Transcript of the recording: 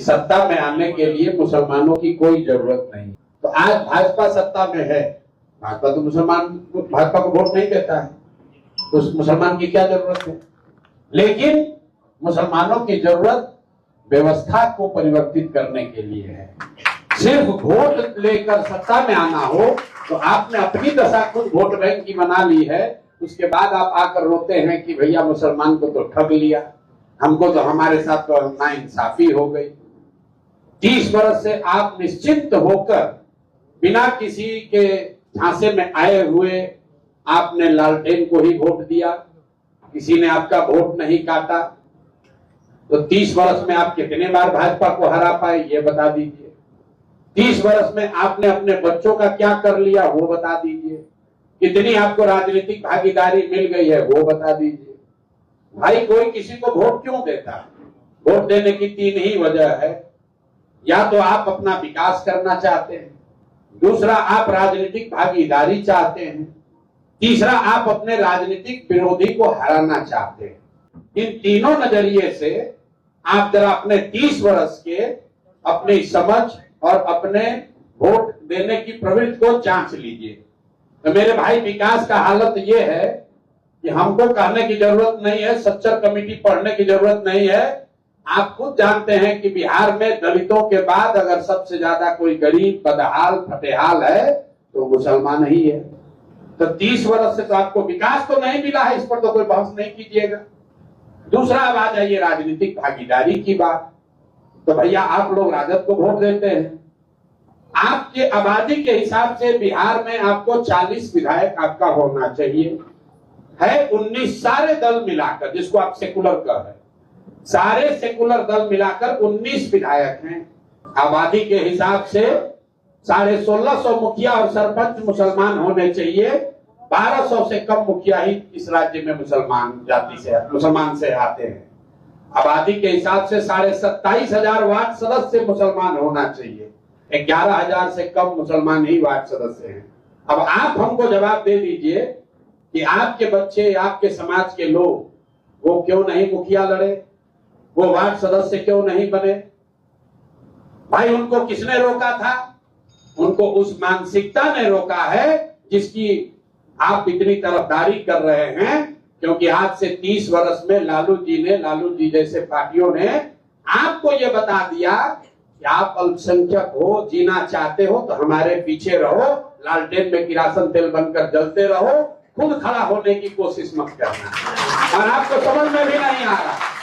सत्ता में आने के लिए मुसलमानों की कोई जरूरत नहीं। तो आज भाजपा सत्ता में है, भाजपा तो भाजपा को वोट नहीं देता है, तो उस मुसलमान की क्या जरूरत है। लेकिन मुसलमानों की जरूरत व्यवस्था को परिवर्तित करने के लिए है। सिर्फ वोट लेकर सत्ता में आना हो तो आपने अपनी दशा खुद वोट बैंक की बना ली है। उसके बाद आप आकर रोते हैं कि भैया मुसलमान को तो ठग लिया, हमको तो हमारे साथ तो नाइंसाफी हो गई। 30 वर्ष से आप निश्चिंत होकर बिना किसी के झांसे में आए हुए आपने लालटेन को ही वोट दिया, किसी ने आपका वोट नहीं काटा। तो 30 वर्ष में आप कितने बार भाजपा को हरा पाए ये बता दीजिए। 30 वर्ष में आपने अपने बच्चों का क्या कर लिया वो बता दीजिए। कितनी आपको राजनीतिक भागीदारी मिल गई है वो बता दीजिए। भाई कोई किसी को वोट क्यों देता है? वोट देने की 3 ही वजह है। या तो आप अपना विकास करना चाहते हैं, दूसरा आप राजनीतिक भागीदारी चाहते हैं, तीसरा आप अपने राजनीतिक विरोधी को हराना चाहते हैं। इन तीनों नजरिए से आप जरा अपने 30 वर्ष के अपनी समझ और अपने वोट देने की प्रवृत्ति को जांच लीजिए। तो मेरे भाई विकास का हालत ये है कि हमको कहने की जरूरत नहीं है, सच्चर कमेटी पढ़ने की जरूरत नहीं है। आप खुद जानते हैं कि बिहार में दलितों के बाद अगर सबसे ज्यादा कोई गरीब बदहाल फटेहाल है तो मुसलमान ही है। तो 30 वर्ष से तो आपको विकास तो नहीं मिला है, इस पर तो कोई बहस नहीं कीजिएगा। दूसरा अब आ जाइए राजनीतिक भागीदारी की बात। तो भैया आप लोग राजद को वोट देते हैं, आपके आबादी के हिसाब से बिहार में आपको 40 विधायक आपका होना चाहिए, है 19 सारे दल मिलाकर, जिसको आप सेकुलर कह रहे हैं, सारे सेकुलर दल मिलाकर 19 विधायक हैं। आबादी के हिसाब से 1650 मुखिया और सरपंच मुसलमान होने चाहिए। 1200 से कम मुखिया ही इस राज्य में मुसलमान से आते हैं। आबादी के हिसाब से 27,500 वार्ड सदस्य मुसलमान होना चाहिए। 11,000 से कम मुसलमान ही वार्ड सदस्य हैं। अब आप हमको जवाब दे दीजिए कि आपके बच्चे, आपके समाज के लोग वो क्यों नहीं मुखिया लड़े, वो वार्ड सदस्य क्यों नहीं बने? भाई उनको किसने रोका था? उनको उस मानसिकता ने रोका है जिसकी आप इतनी तरफदारी कर रहे हैं। क्योंकि आज से 30 वर्ष में लालू जी जैसे पार्टियों ने आपको ये बता दिया कि आप अल्पसंख्यक हो, जीना चाहते हो तो हमारे पीछे रहो, लालटेन में किरासन तेल बनकर जलते रहो, खुद खड़ा होने की कोशिश मत करना। और आपको समझ में भी नहीं आ रहा।